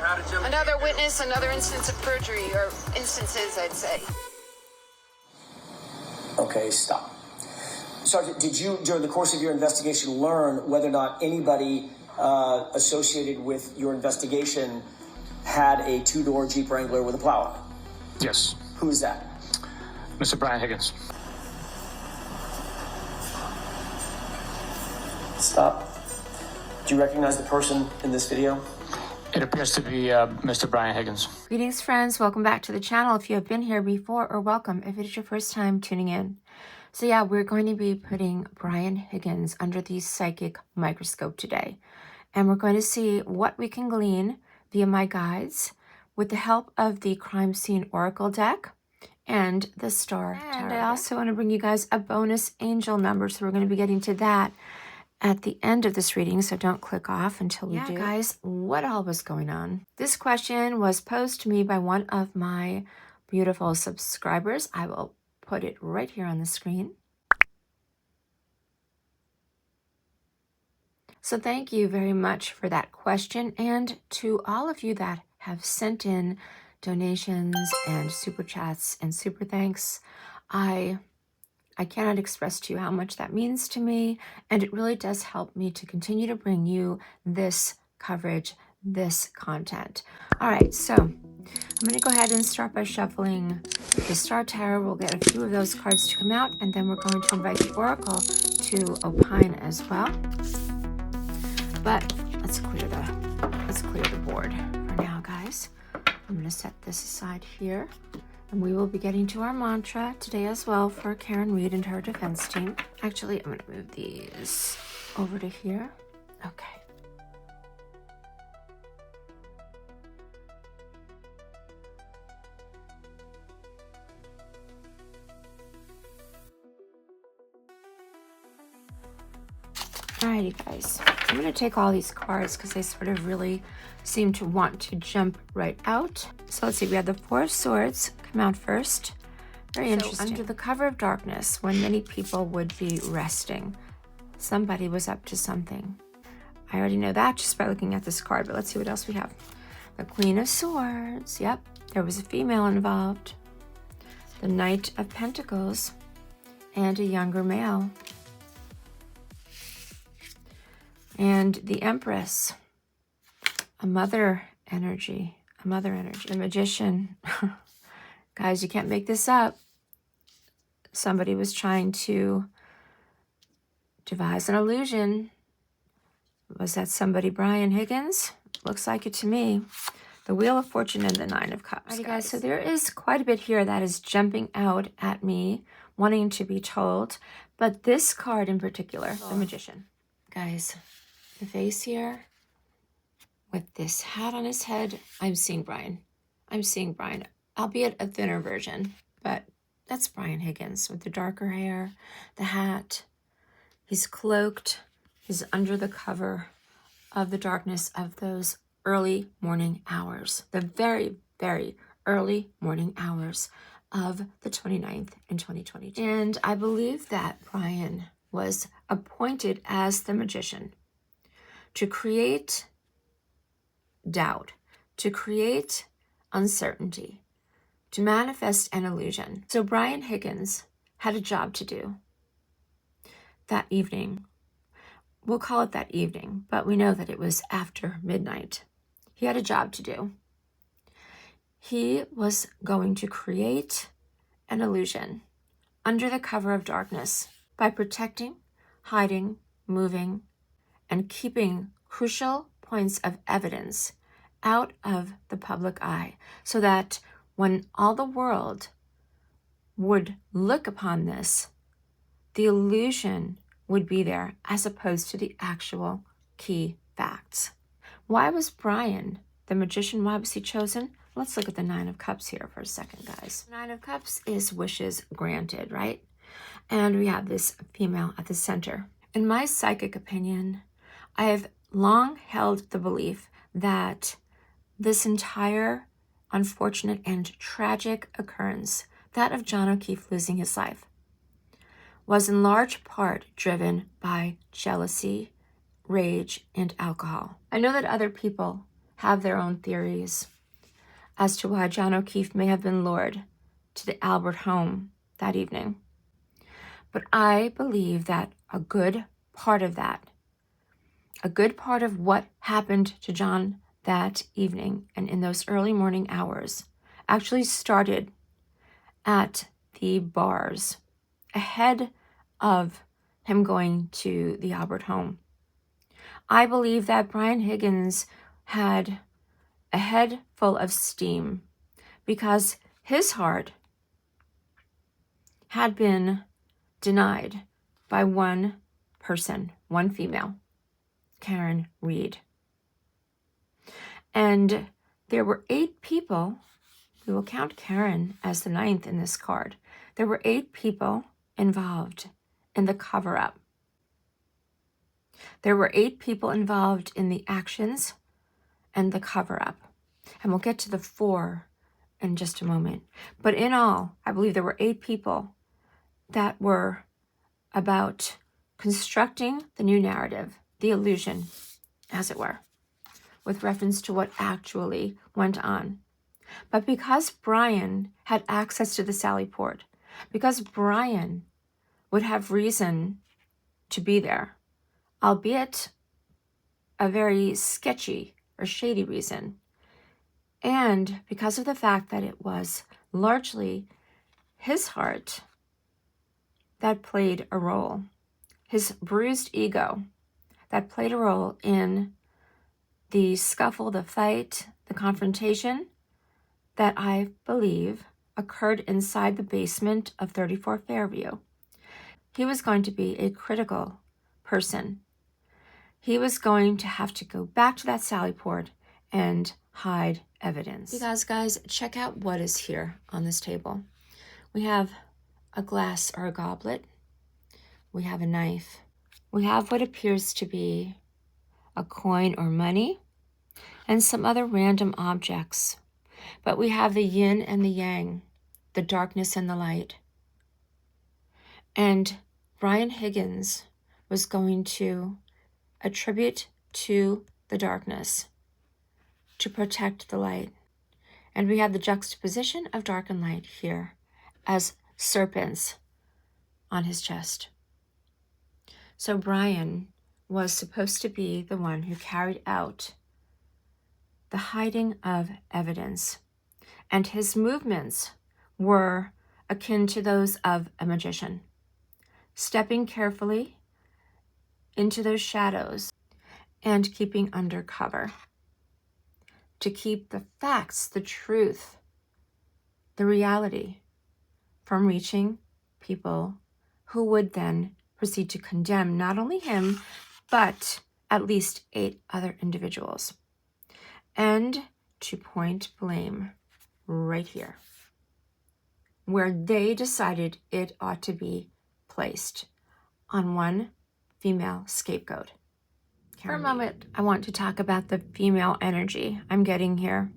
Another witness, another instance of perjury, or instances, I'd say. Okay, stop. Sergeant, did you, during the course of your investigation, learn whether or not anybody associated with your investigation had a two-door Jeep Wrangler with a plow on it? Yes. Who is that? Mr. Brian Higgins. Stop. Do you recognize the person in this video? It appears to be Mr. Brian Higgins. Greetings, friends. Welcome back to the channel. If you have been here before, or welcome if it is your first time tuning in. So yeah, we're going to be putting Brian Higgins under the psychic microscope today. And we're going to see what we can glean via my guides with the help of the crime scene oracle deck and the star tarot. And I also want to bring you guys a bonus angel number, so we're going to be getting to that at the end of this reading, so don't click off until we do. Guys, what all was going on? This question was posed to me by one of my beautiful subscribers. I will put it right here on the screen. So thank you very much for that question, and to all of you that have sent in donations and super chats and super thanks. I cannot express to you how much that means to me, and it really does help me to continue to bring you this coverage, this content. All right, so I'm going to go ahead and start by shuffling the Star Tarot. We'll get a few of those cards to come out, and then we're going to invite the Oracle to opine as well. But let's clear the board for now, guys. I'm going to set this aside here. And we will be getting to our mantra today as well for Karen Reed and her defense team. Actually, I'm going to move these over to here. Okay. Alrighty, guys. I'm going to take all these cards because they sort of really seem to want to jump right out. So let's see, we have the Four of Swords come out first. Very interesting. Under the cover of darkness, when many people would be resting, somebody was up to something. I already know that just by looking at this card, but let's see what else we have. The Queen of Swords. Yep, there was a female involved. The Knight of Pentacles and a younger male. And the Empress, a mother energy, The Magician. Guys, you can't make this up. Somebody was trying to devise an illusion. Was that somebody Brian Higgins? Looks like it to me. The Wheel of Fortune and the Nine of Cups. Alrighty, guys, so there is quite a bit here that is jumping out at me, wanting to be told. But this card in particular, the Magician. Guys, the face here with this hat on his head, I'm seeing Brian. Albeit a thinner version, but that's Brian Higgins with the darker hair, the hat. He's cloaked. He's under the cover of the darkness of those early morning hours, the very, very early morning hours of the 29th in 2022. And I believe that Brian was appointed as the Magician to create doubt, to create uncertainty, to manifest an illusion. So Brian Higgins had a job to do that evening. We'll call it that evening, but we know that it was after midnight. He had a job to do. He was going to create an illusion under the cover of darkness by protecting, hiding, moving, and keeping crucial points of evidence out of the public eye, so that when all the world would look upon this, the illusion would be there as opposed to the actual key facts. Why was Brian the Magician? Why was he chosen? Let's look at the Nine of Cups here for a second, guys. Nine of Cups is wishes granted, right? And we have this female at the center. In my psychic opinion, I have long held the belief that this entire unfortunate and tragic occurrence, that of John O'Keefe losing his life, was in large part driven by jealousy, rage, and alcohol. I know that other people have their own theories as to why John O'Keefe may have been lured to the Albert home that evening. But I believe that a good part of what happened to John that evening and in those early morning hours actually started at the bars ahead of him going to the Albert home. I believe that Brian Higgins had a head full of steam because his heart had been denied by one person, one female, Karen Reed. And there were 8 people. We will count Karen as the 9th in this card. There were 8 people involved in the cover-up. There were 8 people involved in the actions and the cover-up. And we'll get to the 4 in just a moment. But in all, I believe there were 8 people that were about constructing the new narrative, the illusion, as it were, with reference to what actually went on. But because Brian had access to the Sallyport, because Brian would have reason to be there, albeit a very sketchy or shady reason, and because of the fact that it was largely his heart that played a role, his bruised ego that played a role in the scuffle, the fight, the confrontation that I believe occurred inside the basement of 34 Fairview. He was going to be a critical person. He was going to have to go back to that Sallyport and hide evidence. Because, guys, check out what is here on this table. We have a glass or a goblet. We have a knife. We have what appears to be a coin or money and some other random objects. But we have the yin and the yang, the darkness and the light. And Brian Higgins was going to attribute to the darkness to protect the light. And we have the juxtaposition of dark and light here as serpents on his chest. So Brian was supposed to be the one who carried out the hiding of evidence, and his movements were akin to those of a magician, stepping carefully into those shadows and keeping under cover to keep the facts, the truth, the reality from reaching people who would then proceed to condemn not only him, but at least 8 other individuals, and to point blame right here, where they decided it ought to be placed on one female scapegoat. For a moment, I want to talk about the female energy I'm getting here.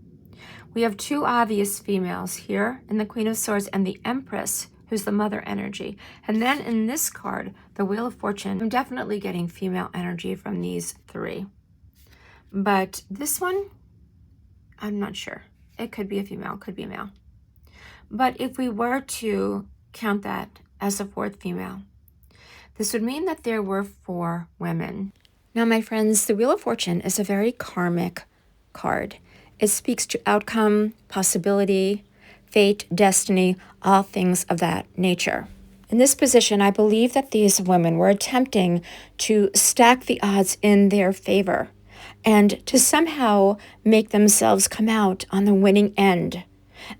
We have 2 obvious females here in the Queen of Swords and the Empress, who's the mother energy. And then in this card, the Wheel of Fortune, I'm definitely getting female energy from these 3. But this one, I'm not sure. It could be a female, could be a male. But if we were to count that as a 4th female, this would mean that there were 4 women. Now, my friends, the Wheel of Fortune is a very karmic card. It speaks to outcome, possibility, fate, destiny, all things of that nature. In this position, I believe that these women were attempting to stack the odds in their favor and to somehow make themselves come out on the winning end,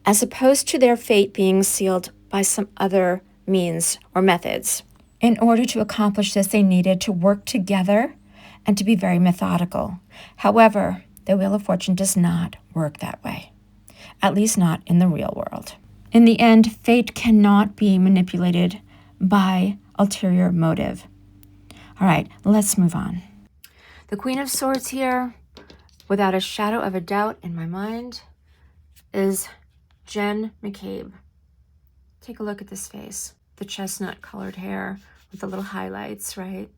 as opposed to their fate being sealed by some other means or methods. In order to accomplish this, they needed to work together and to be very methodical. However, the Wheel of Fortune does not work that way, at least not in the real world. In the end, fate cannot be manipulated by ulterior motive. All right, let's move on. The Queen of Swords here, without a shadow of a doubt in my mind, is Jen McCabe. Take a look at this face. The chestnut-colored hair with the little highlights, right?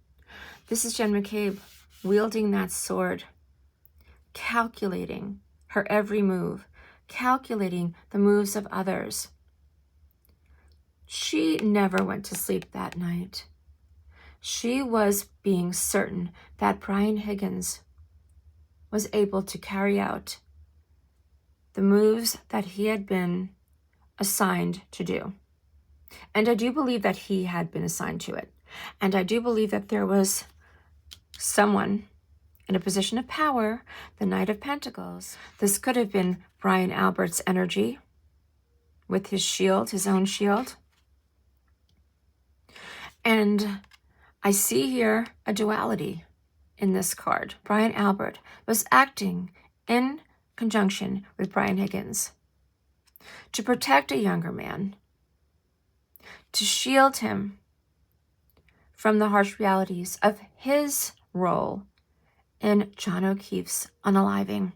This is Jen McCabe wielding that sword calculating her every move, calculating the moves of others. She never went to sleep that night. She was being certain that Brian Higgins was able to carry out the moves that he had been assigned to do. And I do believe that he had been assigned to it. And I do believe that there was someone in a position of power, the Knight of Pentacles. This could have been Brian Albert's energy with his shield, his own shield. And I see here a duality in this card. Brian Albert was acting in conjunction with Brian Higgins to protect a younger man, to shield him from the harsh realities of his role in John O'Keefe's unaliving.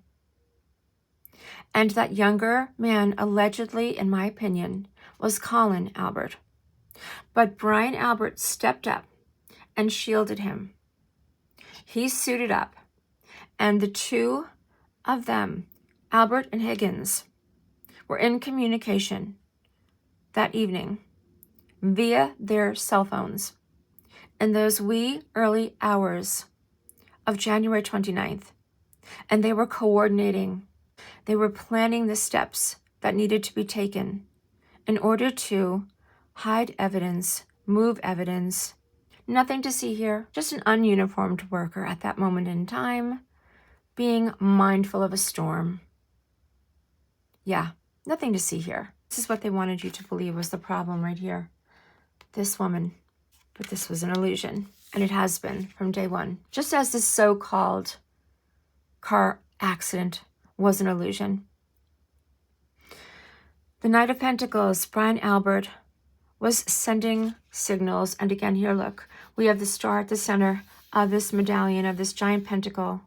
And that younger man, allegedly, in my opinion, was Colin Albert. But Brian Albert stepped up and shielded him. He suited up, and the two of them, Albert and Higgins, were in communication that evening via their cell phones in those wee early hours of January 29th. And they were coordinating. They were planning the steps that needed to be taken in order to hide evidence, move evidence. Nothing to see here, just an ununiformed worker at that moment in time, being mindful of a storm. Yeah, nothing to see here. This is what they wanted you to believe was the problem right here. This woman. But this was an illusion, and it has been from day one. Just as this so-called car accident was an illusion. The Knight of Pentacles, Brian Albert, was sending signals. And again, here, look, we have the star at the center of this medallion, of this giant pentacle.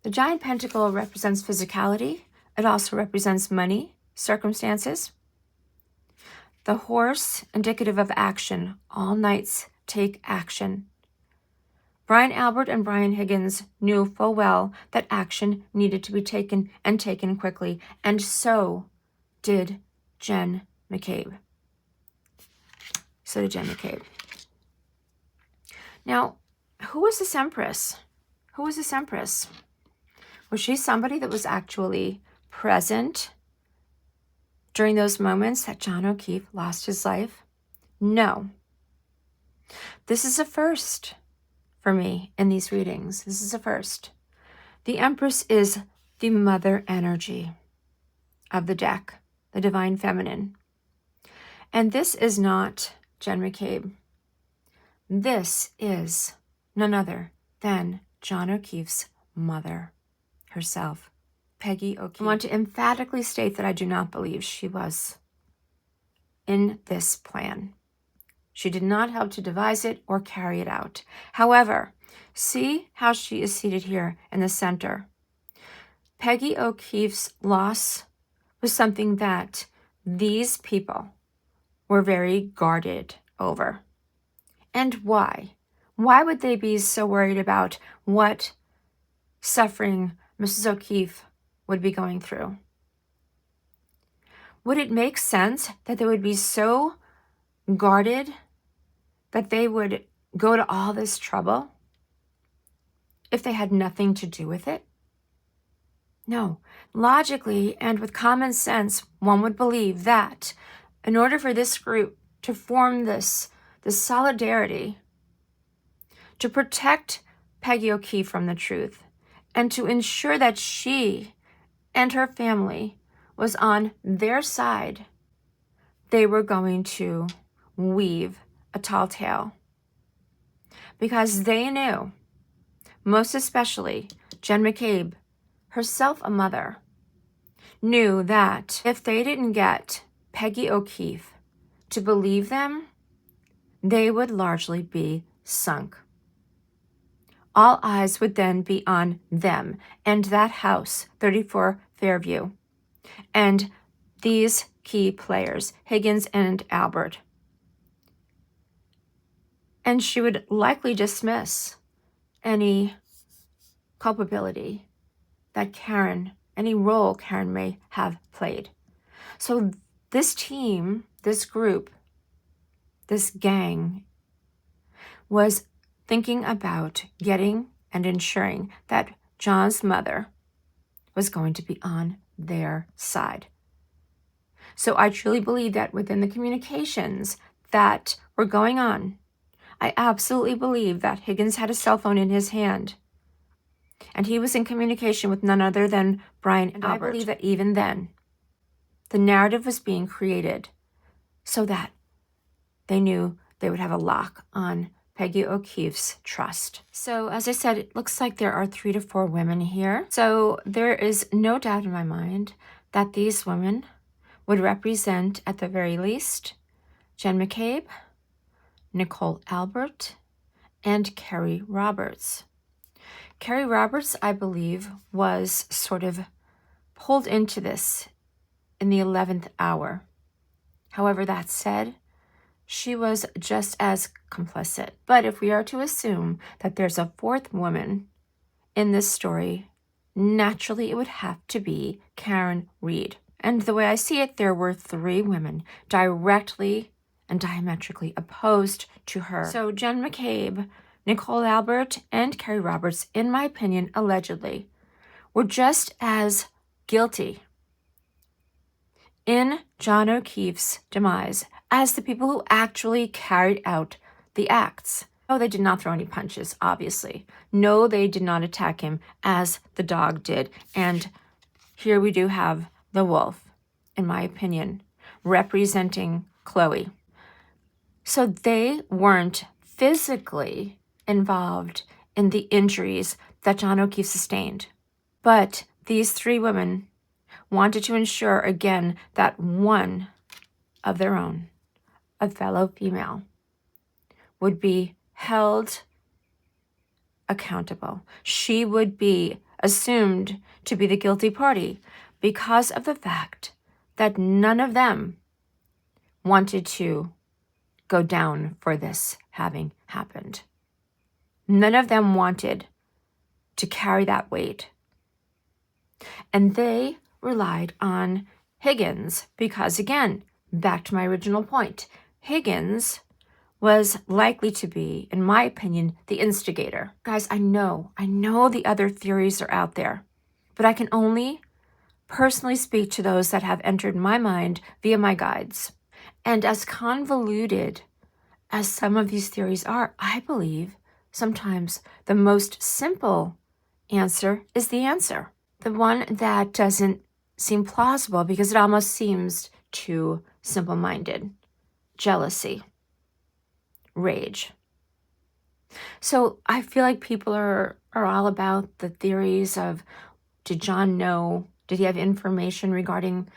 The giant pentacle represents physicality. It also represents money, circumstances. The horse, indicative of action. All knights take action. Brian Albert and Brian Higgins knew full well that action needed to be taken, and taken quickly. And so did Jen McCabe. So did Jen McCabe. Now, who was this Empress? Who was this Empress? Was she somebody that was actually present during those moments that John O'Keefe lost his life? No. This is a first for me in these readings. This is a first. The Empress is the mother energy of the deck, the divine feminine. And this is not Jen McCabe. This is none other than John O'Keefe's mother herself, Peggy O'Keefe. I want to emphatically state that I do not believe she was in this plan. She did not help to devise it or carry it out. However, see how she is seated here in the center. Peggy O'Keefe's loss was something that these people were very guarded over. And why? Why would they be so worried about what suffering Mrs. O'Keefe would be going through? Would it make sense that they would be so guarded that they would go to all this trouble if they had nothing to do with it? No. Logically and with common sense, one would believe that in order for this group to form this solidarity, to protect Peggy O'Keefe from the truth, and to ensure that she and her family was on their side, they were going to weave a tall tale. Because they knew, most especially Jen McCabe, herself a mother, knew that if they didn't get Peggy O'Keefe to believe them, they would largely be sunk. All eyes would then be on them and that house, 34 Fairview, and these key players, Higgins and Albert. And she would likely dismiss any culpability that Karen, any role Karen may have played. So this team, this group, this gang was thinking about getting and ensuring that John's mother was going to be on their side. So I truly believe that within the communications that were going on, I absolutely believe that Higgins had a cell phone in his hand. And he was in communication with none other than Brian and Albert. I believe that even then, the narrative was being created so that they knew they would have a lock on Peggy O'Keefe's trust. So as I said, it looks like there are 3 to 4 women here. So there is no doubt in my mind that these women would represent, at the very least, Jen McCabe, Nicole Albert, and Carrie Roberts. Carrie Roberts, I believe, was sort of pulled into this in the 11th hour. However, that said, she was just as complicit. But if we are to assume that there's a 4th woman in this story, naturally it would have to be Karen Reed. And the way I see it, there were 3 women directly and diametrically opposed to her. So Jen McCabe, Nicole Albert, and Carrie Roberts, in my opinion, allegedly, were just as guilty in John O'Keefe's demise as the people who actually carried out the acts. No, they did not throw any punches, obviously. No, they did not attack him as the dog did. And here we do have the wolf, in my opinion, representing Chloe. So they weren't physically involved in the injuries that John O'Keefe sustained. But these 3 women wanted to ensure again that one of their own, a fellow female, would be held accountable. She would be assumed to be the guilty party because of the fact that none of them wanted to go down for this having happened. None of them wanted to carry that weight. And they relied on Higgins because, again, back to my original point, Higgins was likely to be, in my opinion, the instigator. Guys, I know the other theories are out there, but I can only personally speak to those that have entered my mind via my guides. And as convoluted as some of these theories are, I believe sometimes the most simple answer is the answer. The one that doesn't seem plausible because it almost seems too simple-minded. Jealousy. Rage. So I feel like people are all about the theories of, did John know? Did he have information regarding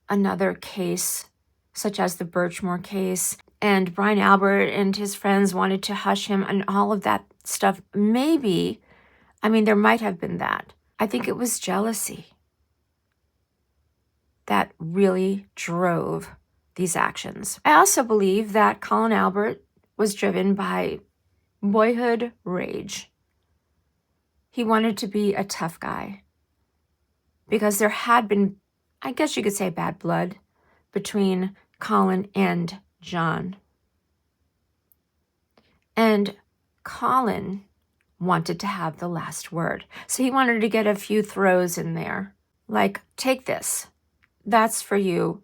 another case, such as the Birchmore case? And Brian Albert and his friends wanted to hush him and all of that stuff. Maybe, there might have been that. I think it was jealousy that really drove these actions. I also believe that Colin Albert was driven by boyhood rage. He wanted to be a tough guy because there had been, I guess you could say, bad blood between Colin and John. And Colin wanted to have the last word. So he wanted to get a few throws in there. Like, take this. That's for you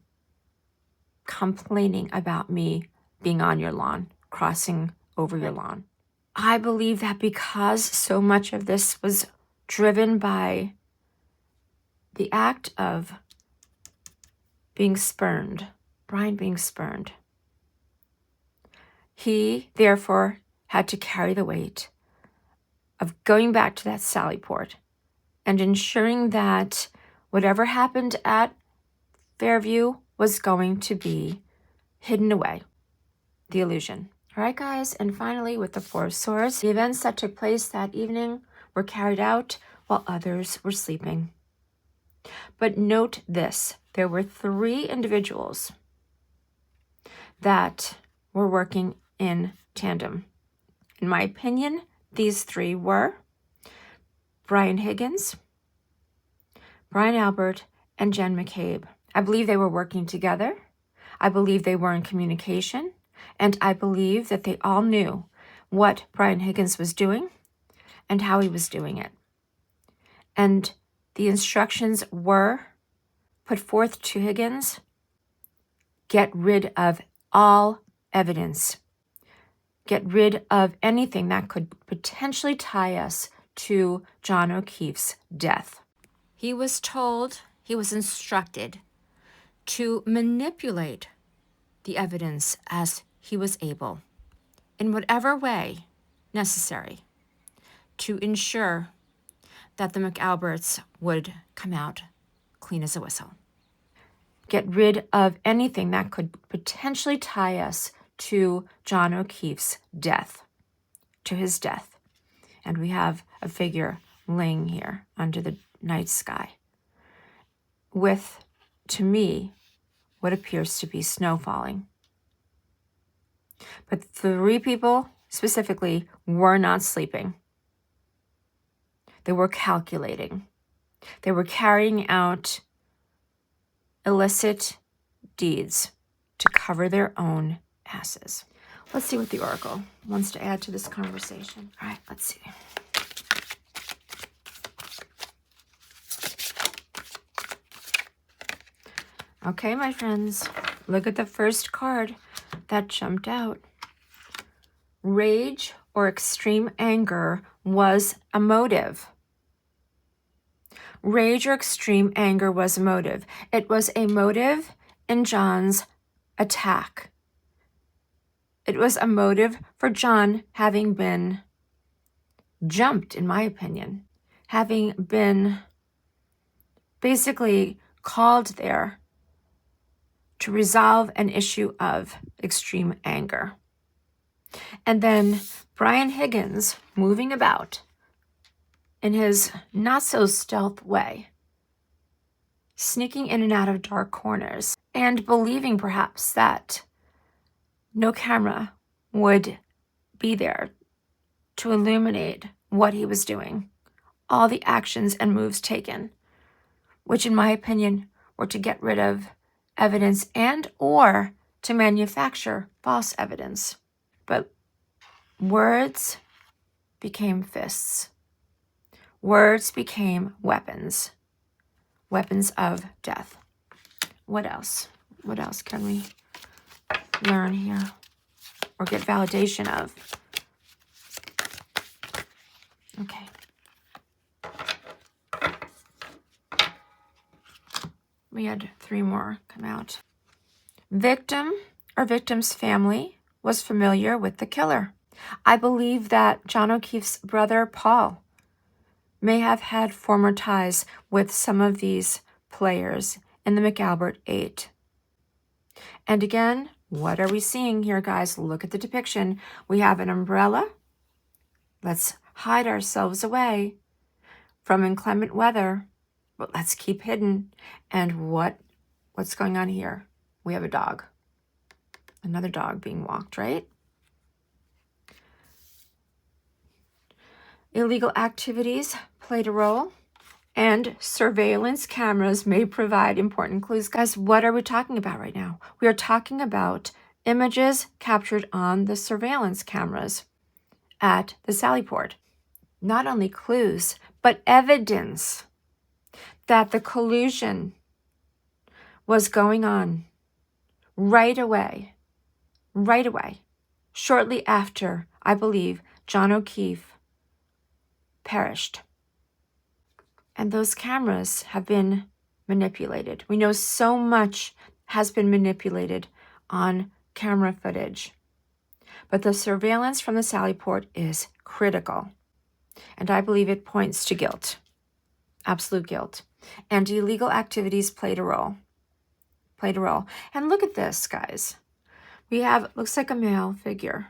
complaining about me being on your lawn, crossing over your lawn. I believe that because so much of this was driven by the act of being spurned, Brian being spurned, he therefore had to carry the weight of going back to that Sallyport and ensuring that whatever happened at Fairview was going to be hidden away. The illusion. All right, guys, and finally with the Four of Swords, the events that took place that evening were carried out while others were sleeping. But note this, there were 3 individuals that were working in tandem. In my opinion, these 3 were Brian Higgins, Brian Albert and Jen McCabe. I believe they were working together. I believe they were in communication. And I believe that they all knew what Brian Higgins was doing and how he was doing it. And the instructions were put forth to Higgins: get rid of all evidence. Get rid of anything that could potentially tie us to John O'Keefe's death. He was told, he was instructed to manipulate the evidence as he was able, in whatever way necessary, to ensure that the McAlberts would come out clean as a whistle. Get rid of anything that could potentially tie us to John O'Keefe's death, to his death. And we have a figure laying here under the night sky with, to me, what appears to be snow falling. But 3 people specifically were not sleeping. They were calculating. They were carrying out illicit deeds to cover their own asses. Let's see what the Oracle wants to add to this conversation. All right, let's see. Okay, my friends, look at the first card that jumped out. Rage or extreme anger was a motive. Rage or extreme anger was a motive. It was a motive in John's attack. It was a motive for John having been jumped, in my opinion, having been basically called there to resolve an issue of extreme anger. And then Brian Higgins moving about in his not-so-stealth way, sneaking in and out of dark corners, and believing perhaps that no camera would be there to illuminate what he was doing, all the actions and moves taken, which in my opinion were to get rid of evidence and or to manufacture false evidence. But words became fists. Words became weapons. Weapons of death. What else? What else can we learn here or get validation of? Okay. We had 3 more come out. Victim or victim's family was familiar with the killer. I believe that John O'Keefe's brother, Paul, may have had former ties with some of these players in the McAlbert 8. And again, what are we seeing here, guys? Look at the depiction. We have an umbrella. Let's hide ourselves away from inclement weather, but let's keep hidden. And what's going on here? We have a dog. Another dog being walked, right? Illegal activities played a role, and surveillance cameras may provide important clues. Guys, what are we talking about right now? We are talking about images captured on the surveillance cameras at the Sallyport. Not only clues, but evidence that the collusion was going on right away, shortly after, I believe, John O'Keefe perished. And those cameras have been manipulated. We know so much has been manipulated on camera footage. But the surveillance from the Sallyport is critical. And I believe it points to guilt. Absolute guilt. And illegal activities played a role. And look at this, guys. We have, looks like a male figure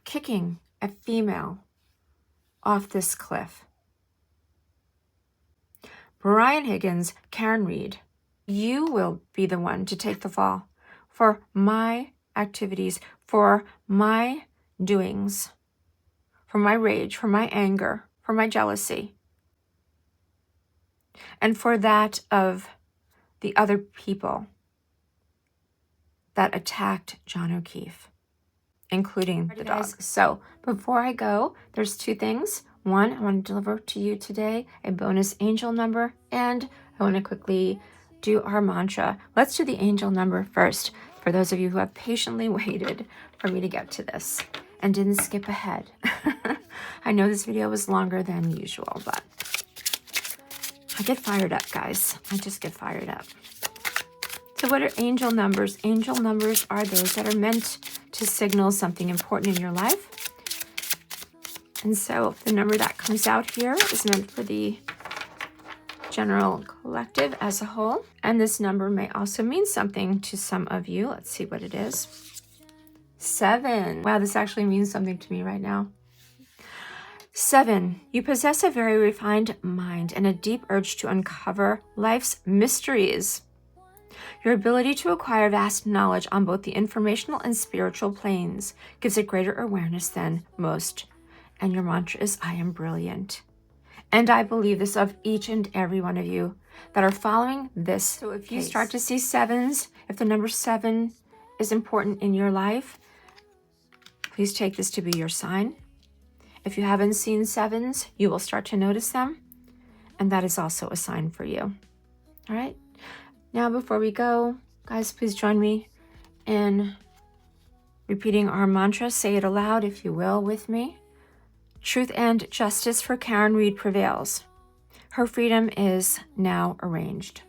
kicking a female off this cliff. Brian Higgins, Karen Reed, you will be the one to take the fall for my activities, for my doings, for my rage, for my anger, for my jealousy. and for that of the other people that attacked John O'Keefe, including the dog. So before I go, there's two things. One, I want to deliver to you today a bonus angel number, and I want to quickly do our mantra. Let's do the angel number first, for those of you who have patiently waited for me to get to this and didn't skip ahead. I know this video was longer than usual, but I get fired up, guys. I just get fired up. So what are angel numbers? Angel numbers are those that are meant to signal something important in your life. And so the number that comes out here is meant for the general collective as a whole. And this number may also mean something to some of you. Let's see what it is. 7. Wow, this actually means something to me right now. 7. You possess a very refined mind and a deep urge to uncover life's mysteries. Your ability to acquire vast knowledge on both the informational and spiritual planes gives it greater awareness than most. And your mantra is, I am brilliant. And I believe this of each and every one of you that are following this. So if you start to see 7s, if the number 7 is important in your life, please take this to be your sign. If you haven't seen 7s, you will start to notice them. And that is also a sign for you. All right. Now, before we go, guys, please join me in repeating our mantra. Say it aloud, if you will, with me. Truth and justice for Karen Reed prevails. Her freedom is now arranged.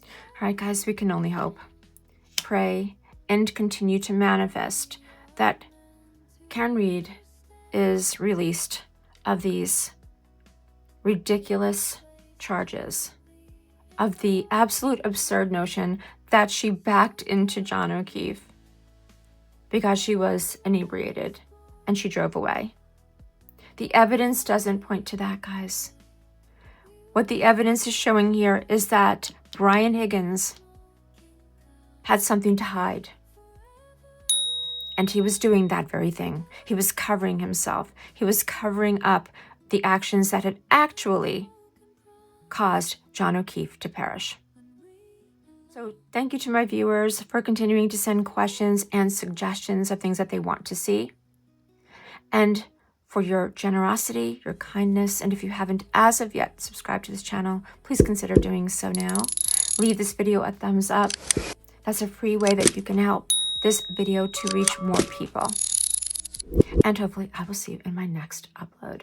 All right, guys, we can only hope, pray, and continue to manifest that Karen Reed is released of these ridiculous charges, of the absolute absurd notion that she backed into John O'Keefe because she was inebriated and she drove away. The evidence doesn't point to that, guys. What the evidence is showing here is that Brian Higgins had something to hide. And he was doing that very thing. He was covering himself. He was covering up the actions that had actually caused John O'Keefe to perish. So thank you to my viewers for continuing to send questions and suggestions of things that they want to see. And for your generosity, your kindness, and if you haven't as of yet subscribed to this channel, please consider doing so now. Leave this video a thumbs up. That's a free way that you can help this video to reach more people. And hopefully I will see you in my next upload.